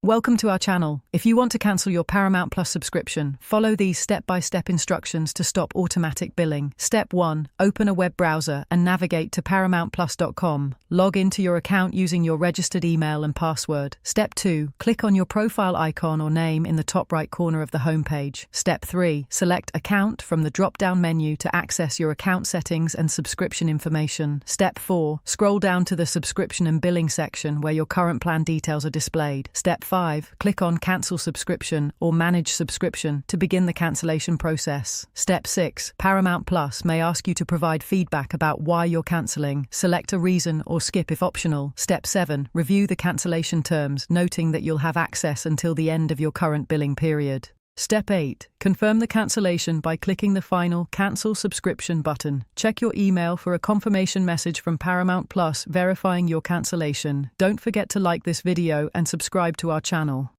Welcome to our channel. If you want to cancel your Paramount Plus subscription, follow these step-by-step instructions to stop automatic billing. Step 1. Open a web browser and navigate to paramountplus.com. Log into your account using your registered email and password. Step 2. Click on your profile icon or name in the top right corner of the homepage. Step 3. Select Account from the drop-down menu to access your account settings and subscription information. Step 4. Scroll down to the subscription and billing section where your current plan details are displayed. Step 5. Click on Cancel Subscription or Manage Subscription to begin the cancellation process. Step 6. Paramount Plus may ask you to provide feedback about why you're cancelling. Select a reason or skip if optional. Step 7. Review the cancellation terms, noting that you'll have access until the end of your current billing period. Step 8. Confirm the cancellation by clicking the final Cancel Subscription button. Check your email for a confirmation message from Paramount Plus verifying your cancellation. Don't forget to like this video and subscribe to our channel.